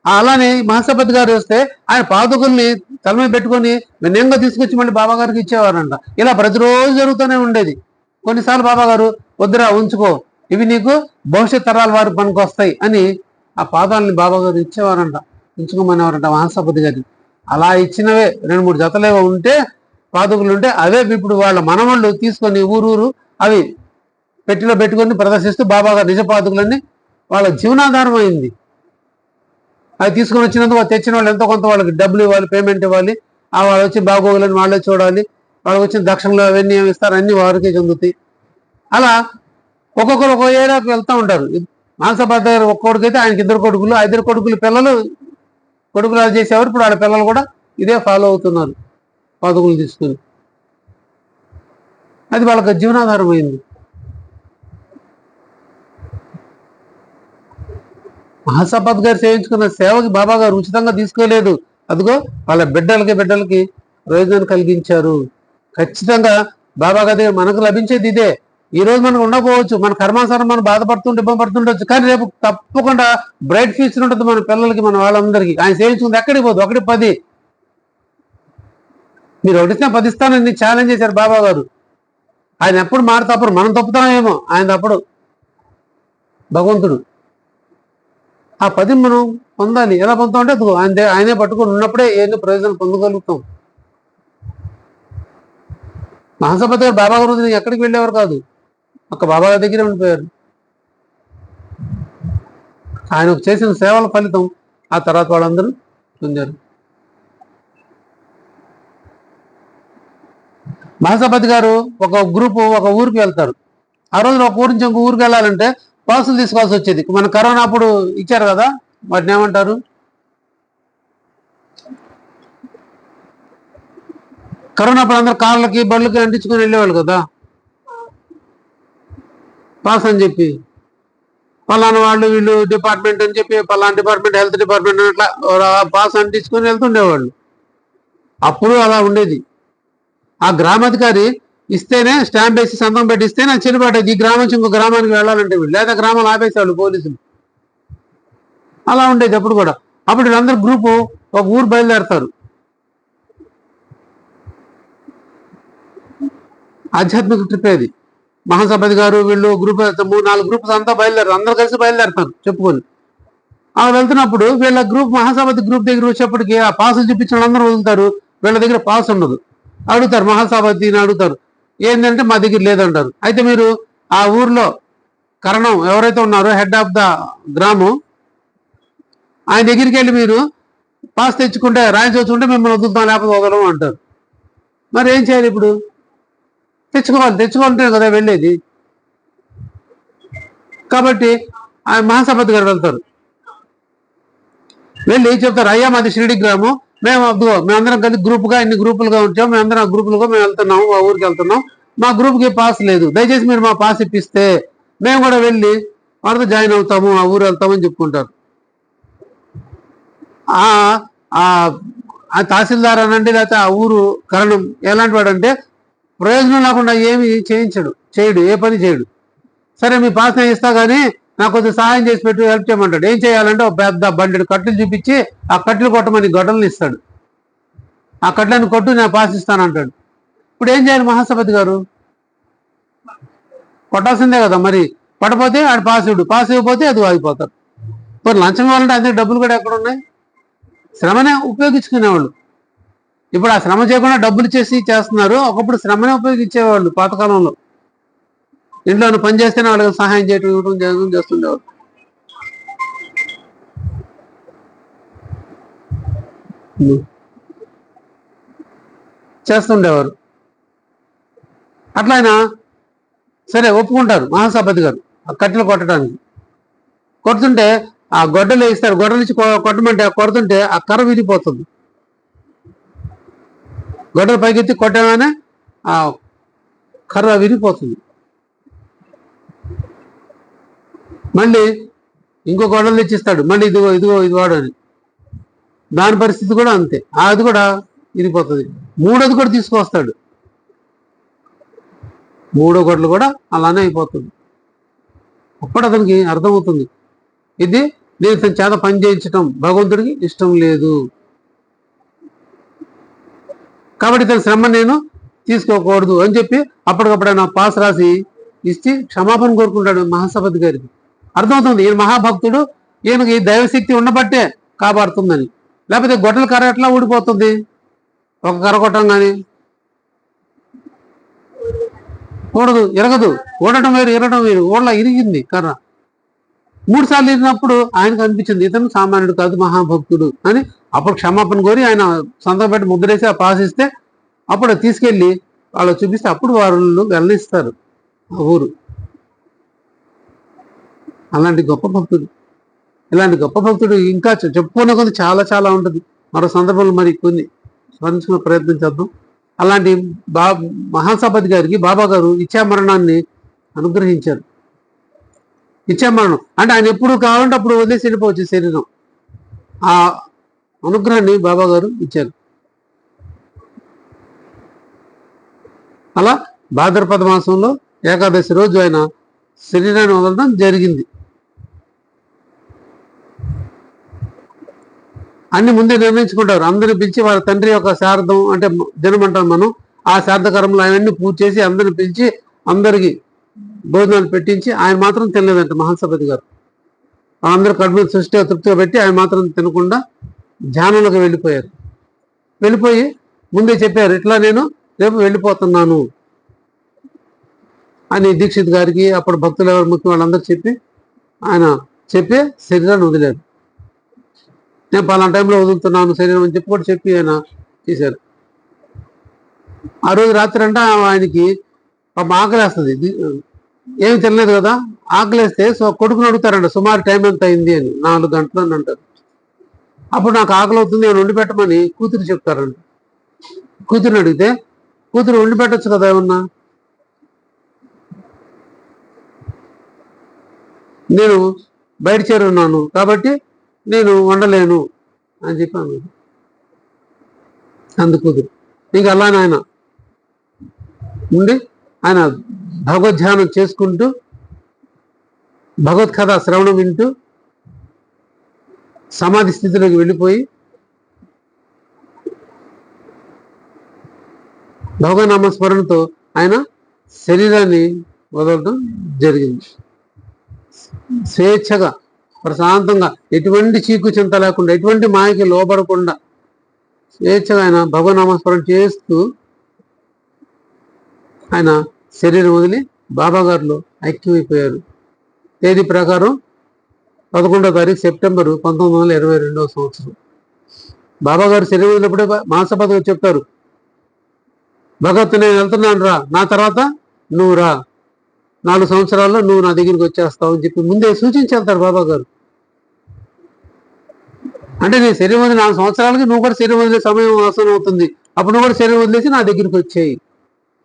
అలానే మహాసపతి గారు వస్తే ఆయన పాదుకుల్ని తల మీద పెట్టుకొని వినయంగా తీసుకొచ్చి మళ్ళీ బాబా గారికి ఇచ్చేవారంట. ఇలా ప్రతిరోజు జరుగుతూనే ఉండేది. కొన్నిసార్లు బాబా గారు వద్దురా ఉంచుకో, ఇవి నీకు భవిష్యత్ తరాల వారి పనికి వస్తాయి అని ఆ పాదాలని బాబా గారు ఇచ్చేవారంట, ఉంచుకోమనేవారంట మహాసపతి గారిని. అలా ఇచ్చినవే 2-3 జతలేవో ఉంటే పాదుకులు ఉంటే అవే ఇప్పుడు వాళ్ళ మనవాళ్ళు తీసుకొని ఊరూరు అవి పెట్టిలో పెట్టుకొని ప్రదర్శిస్తూ బాబా గారు నిజ పాదుకులన్నీ వాళ్ళ జీవనాధారం అయింది. అవి తీసుకొని వచ్చినందుకు తెచ్చిన వాళ్ళు ఎంతో కొంత వాళ్ళకి డబ్బులు ఇవ్వాలి, పేమెంట్ ఇవ్వాలి. వాళ్ళు వచ్చి బాగోగులని వాళ్ళే చూడాలి. వాళ్ళకి వచ్చిన దక్షిణలు అవన్నీ ఏమి ఇస్తారు, అన్ని వారికే చెందుతాయి. అలా ఒక్కొక్కరు ఒక్కో ఏరియాకి వెళ్తూ ఉంటారు. మానసపతి గారు ఒక్కొక్కడికైతే ఆయనకి 2 కొడుకులు, 5 కొడుకులు పిల్లలు కొడుకులు అది చేసేవారు. ఇప్పుడు వాళ్ళ పిల్లలు కూడా ఇదే ఫాలో అవుతున్నారు, పాదుకులు తీసుకుని. అది వాళ్ళకి జీవనాధారం అయింది. మహాసపత్ గారు సేవించుకున్న సేవకి బాబా గారు ఉచితంగా తీసుకోలేదు. అదిగో వాళ్ళ బిడ్డలకి ప్రయోజనం కలిగించారు. ఖచ్చితంగా బాబా గారి మనకు లభించేది ఇదే. ఈ రోజు మనకు ఉండకపోవచ్చు, మన కర్మానుసారం మనం బాధపడుతుంటే ఇబ్బంది పడుతుండొచ్చు, కానీ రేపు తప్పకుండా బ్రైట్ ఫ్యూచర్ ఉంటుంది మన పిల్లలకి, మన వాళ్ళందరికీ. ఆయన సేవించుకుంది ఎక్కడికి పోదు, 1-10. మీరు 1 ఇస్తానని ఛాలెంజ్ చేశారు బాబా గారు. ఆయన ఎప్పుడు మాట తప్పరు, మనం తప్పుతామేమో, ఆయన తప్పడు భగవంతుడు. ఆ 10 మనం పొందాలి. ఎలా పొందుతామంటే ఆయనే పట్టుకొని ఉన్నప్పుడే ఏదో ప్రయోజనం పొందగలుగుతాం. మహాసపతి గారు బాబా గారు ఎక్కడికి వెళ్ళేవారు కాదు, ఒక్క బాబా గారి దగ్గరే ఉండిపోయారు. ఆయనకు చేసిన సేవల ఫలితం ఆ తర్వాత వాళ్ళందరూ పొందారు. మహాసపతి గారు ఒక ఊరికి వెళ్తారు. ఆ రోజున ఒక ఊరి నుంచి ఇంకో ఊరికి వెళ్ళాలంటే పాసులు తీసుకోవాల్సి వచ్చేది. మన కరోనా అప్పుడు ఇచ్చారు కదా, వాటిని ఏమంటారు, కరోనా అప్పుడు అందరు కార్లకి బళ్ళకి అంటించుకొని వెళ్ళేవాళ్ళు కదా పాస్ అని చెప్పి. పలానా వాళ్ళు వీళ్ళు డిపార్ట్మెంట్ అని చెప్పి పలానా డిపార్ట్మెంట్, హెల్త్ డిపార్ట్మెంట్ అట్లా పాస్ అంటించుకొని వెళ్తుండేవాళ్ళు. అప్పుడు అలా ఉండేది. ఆ గ్రామాధికారి ఇస్తేనే స్టాంప్ వేసి సంతకం పెట్టి ఇస్తేనే అది చెల్లుబాటు. ఈ గ్రామం నుంచి ఇంకో గ్రామానికి వెళ్ళాలంటే వీళ్ళు, లేదా గ్రామాలు ఆపేసేవాళ్ళు పోలీసులు. అలా ఉండేది అప్పుడు కూడా. అప్పుడు వీళ్ళందరూ గ్రూపు ఒక ఊరు బయలుదేరతారు. ఆధ్యాత్మిక ట్రిప్ అది. మహాసపతి గారు వీళ్ళు గ్రూప్ 3-4 గ్రూప్స్ అంతా బయలుదేరారు, అందరూ కలిసి బయలుదేరతారు చెప్పుకొని. అలా వెళ్తున్నప్పుడు వీళ్ళ మహాసపతి గ్రూప్ దగ్గర వచ్చేప్పటికి ఆ పాసులు చూపించిన వాళ్ళందరూ వదులుతారు. వీళ్ళ దగ్గర పాస్ ఉండదు. అడుగుతారు మహాసపతిని, అడుగుతారు ఏంటంటే మా దగ్గర లేదంటారు. అయితే మీరు ఆ ఊర్లో కరణం ఎవరైతే ఉన్నారో హెడ్ ఆఫ్ ద గ్రామం, ఆయన దగ్గరికి వెళ్ళి మీరు పాస్ తెచ్చుకుంటే రాయించవచ్చుకుంటే మిమ్మల్ని వదులుతాం, లేకపోతే వదలం అంటారు. మరి ఏం చేయాలి ఇప్పుడు? తెచ్చుకోవాలంటే కదా వెళ్ళేది. కాబట్టి ఆ మహాసపతి గారు వెళ్తారు. వెళ్ళి చెప్తారు, అయ్యా మాది షిరిడి గ్రామం, మేమందరం కలిసి గ్రూప్గా ఇన్ని గ్రూపులుగా వచ్చాం, మేమందరం గ్రూపులుగా మేము వెళ్తున్నాము, మా ఊరికి వెళ్తున్నాం, మా గ్రూప్కి పాస్ లేదు, దయచేసి మీరు మా పాస్ ఇప్పిస్తే మేము కూడా వెళ్ళి వాళ్ళతో జాయిన్ అవుతాము, ఆ ఊరు వెళ్తామని చెప్పుకుంటారు. ఆ తహసీల్దార్ అనండి, లేకపోతే ఆ ఊరు కరణం ఎలాంటి వాడు అంటే ప్రయోజనం లేకుండా ఏమి చేయడు, ఏ పని చేయడు. సరే మీ పాస్ నేను ఇస్తా కానీ నాకు కొంచెం సహాయం చేసి పెట్టు, హెల్ప్ చేయమంటాడు. ఏం చేయాలంటే ఒక పెద్ద బండి కట్టెలు చూపించి ఆ కట్టెలు కొట్టమని గొడ్డలను ఇస్తాడు. ఆ కట్టెలను కొట్టు నేను పాస్ ఇస్తానంటాడు. ఇప్పుడు ఏం చేయాలి మహాసపతి గారు? కొట్టాల్సిందే కదా. మరి కొట్టపోతే ఆడు పాస్ ఇవ్వకపోతే అది ఆగిపోతారు. మరి లంచం ఇవ్వాలంటే అందరికి డబ్బులు కూడా ఎక్కడ ఉన్నాయి? శ్రమనే ఉపయోగించుకునేవాళ్ళు. ఇప్పుడు ఆ శ్రమ చేయకుండా డబ్బులు చేస్తున్నారు. ఒకప్పుడు శ్రమనే ఉపయోగించేవాళ్ళు పాతకాలంలో. ఇంట్లో పని చేస్తేనే వాళ్ళకి సహాయం చేయటం ఇవ్వడం చేస్తుండేవాళ్ళు. చేస్తుండేవారు. అట్లా ఆయన సరే ఒప్పుకుంటారు మహాసభాపతి గారు ఆ కట్టెలు కొట్టడానికి. కొడుతుంటే ఆ గొడ్డలు ఇస్తారు, గొడ్డల నుంచి కొట్టమంటే కొడుతుంటే ఆ కర్ర విరిగిపోతుంది. గొడ్డలు పైకెత్తి కొట్టగానే ఆ కర్ర విరిగిపోతుంది. మళ్ళీ ఇంకో గొడ్డలు తెచ్చిస్తాడు, మళ్ళీ ఇదిగో ఇదిగో ఇది వాడు అని. దాని పరిస్థితి కూడా అంతే, అది కూడా విరిగిపోతుంది. మూడోది కూడా తీసుకొస్తాడు, మూడో గొడ్డలు కూడా అలానే అయిపోతుంది. అప్పుడు అతనికి అర్థమవుతుంది, ఇది నేను ఇతని చేత పని చేయించడం భగవంతుడికి ఇష్టం లేదు, కాబట్టి ఇతని శ్రమ నేను తీసుకోకూడదు అని చెప్పి అప్పటికప్పుడు ఆయన పాస్ రాసి ఇచ్చి క్షమాపణ కోరుకుంటాడు మహాసభాపతి గారికి. అర్థమవుతుంది ఈయన మహాభక్తుడు, ఈయనకి దైవశక్తి ఉండబట్టే కాపాడుతుందని. లేకపోతే గొడ్డల కర్ర ఎట్లా ఊడిపోతుంది ఒక కర్ర కొట్టం కానీ? కూడదు, ఇరగదు. ఊడటం వేరు, ఇరగడం వేరు. ఊళ్ళ ఇరిగింది కర్ర. 3 సార్లు ఇరిగినప్పుడు ఆయనకు అనిపించింది ఇతను సామాన్యుడు కాదు, మహాభక్తుడు అని. అప్పుడు క్షమాపణ కోరి ఆయన సంతకం పెట్టి ముద్రేసి ఆ పాస్ ఇస్తే అప్పుడు తీసుకెళ్ళి వాళ్ళు చూపిస్తే అప్పుడు వాళ్ళు వెళ్ళనిస్తారు ఆ ఊరు. అలాంటి గొప్ప భక్తుడు, ఇలాంటి గొప్ప భక్తుడు ఇంకా చెప్పుకునే కొద్ది చాలా చాలా ఉంటుంది. మరో సందర్భంలో మరి కొన్ని స్మరించుకునే ప్రయత్నం చేద్దాం. అలాంటి మహాసభాపతి గారికి బాబా గారు ఇచ్చామరణాన్ని అనుగ్రహించారు. ఇచ్చామరణం అంటే ఆయన ఎప్పుడు కావాలంటే అప్పుడు వదిలేసి వెళ్ళిపోవచ్చు శరీరం. ఆ అనుగ్రహాన్ని బాబా గారు ఇచ్చారు. అలా భాద్రపద మాసంలో ఏకాదశి రోజు ఆయన శరీరాన్ని వదలడం జరిగింది. అన్ని ముందే నిర్ణయించుకుంటారు. అందరిని పిలిచి వాళ్ళ తండ్రి యొక్క శారదం అంటే జనమంటాం మనం, ఆ శారదకరంలో అవన్నీ పూజ చేసి అందరిని పిలిచి అందరికి భోజనాలు పెట్టించి ఆయన మాత్రం తినలేదంట మహాసభాపతి గారు. అందరూ కడుపు సృష్టిగా తృప్తిగా పెట్టి ఆయన మాత్రం తినకుండా ధ్యానంలోకి వెళ్ళిపోయారు. వెళ్ళిపోయి ముందే చెప్పారు, ఇట్లా నేను రేపు వెళ్ళిపోతున్నాను అని దీక్షిత్ గారికి అప్పుడు భక్తులు ఎవరు ముఖ్యం వాళ్ళందరూ చెప్పి ఆయన చెప్పి శరీరాన్ని వదిలేరు. నేను పలానా టైంలో వదులుతున్నాను శరీరం అని చెప్పి కూడా చెప్పి ఆయన చేశారు. ఆ రోజు రాత్రి అంట ఆయనకి ఆకలేస్తుంది, ఏమి తినలేదు కదా, ఆకలేస్తే కొడుకుని అడుగుతారంట సుమారు టైం ఎంత అయింది అని. 4 గంటలు అని అంటారు. అప్పుడు నాకు ఆకలి అవుతుంది నేను వండి పెట్టమని కూతురు చెప్తారంట. కూతురుని అడిగితే కూతురు వండి పెట్టచ్చు కదా ఏమన్నా, నేను బయట చేరున్నాను కాబట్టి నేను వండలేను అని చెప్పాను. అందుకూతురు ఇంక అలానే ఆయన ఉండి ఆయన భగవద్ధ్యానం చేసుకుంటూ భగవత్ కథ శ్రవణం వింటూ సమాధి స్థితిలోకి వెళ్ళిపోయి భగవన్నామ స్మరణతో ఆయన శరీరాన్ని వదలడం జరిగింది. స్వేచ్ఛగా ప్రశాంతంగా ఎటువంటి చీకు చింత లేకుండా ఎటువంటి మాయకి లోబడకుండా స్వేచ్ఛగా ఆయన భగవన్నామస్మరణ చేస్తూ ఆయన శరీరం వదిలి బాబా గారిలో ఐక్యమైపోయారు. తేదీ ప్రకారం 11వ తారీఖు సెప్టెంబరు 1922వ సంవత్సరం. బాబా గారు శరీరం వదిలినప్పుడే మహాసభాపతి గారు చెప్తారు, భగత్ నేను వెళ్తున్నాను రా, నా తర్వాత నువ్వు రా, 4 సంవత్సరాల్లో నువ్వు నా దగ్గరికి వచ్చేస్తావు అని చెప్పి ముందే సూచించి వెళ్తారు బాబా గారు. అంటే నేను శరీరం వదిలి 4 సంవత్సరాలకి నువ్వు కూడా శరీరం వదిలే సమయం ఆసనం అవుతుంది, అప్పుడు నువ్వు కూడా శరీరం వదిలేసి నా దగ్గరికి వచ్చేయి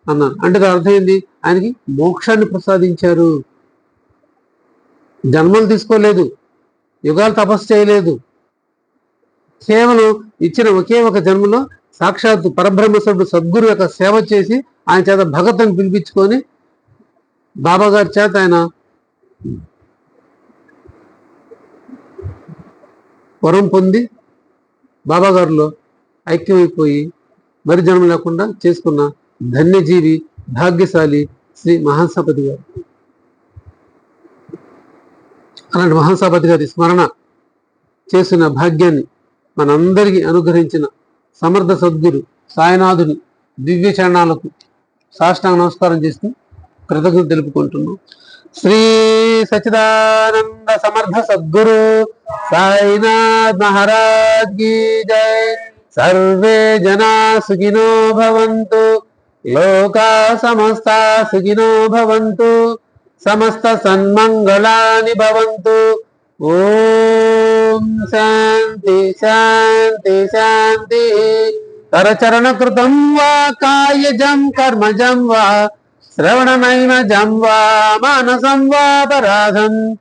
అన్నాను. అంటే దాని అర్థం ఏంది, ఆయనకి మోక్షాన్ని ప్రసాదించారు. జన్మలు తీసుకోలేదు, యుగాలు తపస్సు చేయలేదు, కేవలం ఇచ్చిన ఒకే ఒక జన్మలో సాక్షాత్తు పరబ్రహ్మస్వరుడు సద్గురు యొక్క సేవ చేసి ఆయన చేత భగతను పిలిపించుకొని బాబా గారి చేత ఆయన వరం పొంది బాబా గారిలో ఐక్యమైపోయి మరి జన్మ లేకుండా చేసుకున్న ధన్యజీవి భాగ్యశాలి శ్రీ మహాసభాపతి గారు. అలాంటి మహాసభాపతి గారి స్మరణ చేసిన భాగ్యాన్ని మనందరికీ అనుగ్రహించిన సమర్థ సద్గురు సాయినాథుని దివ్య చరణాలకు సాష్టాంగ నమస్కారం చేస్తూ కృతజ్ఞత తెలుపుకుంటున్నాం. శ్రీ సచ్చిదానంద సమర్థ సద్గురు సాయినాథ్ మహారాజ్ की जय. सर्वे जना सुखिनो भवन्तु, लोका समस्ता सुखिनो भवन्तु, समस्त सन्मंगलानि भवन्तु. ओम शांति शांति शांति. करचरण कृतं वा कायजं कर्मजं वा श्रवणनयनजं वा मानसं वा पराधं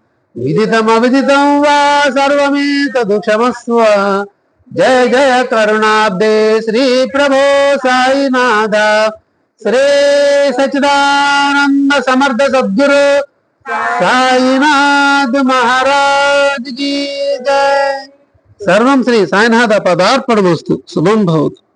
विदितमविदितं वा सर्वमेतदुक्षमस्व. जय जय करुणाब्दे श्री प्रभो साईनाथ. श्री सच्चिदानंद समर्थ सद्गुरु साईनाथ महाराज की जय. सर्वं श्री साईनाथ पदार्पणमस्तु. शुभं भवतु.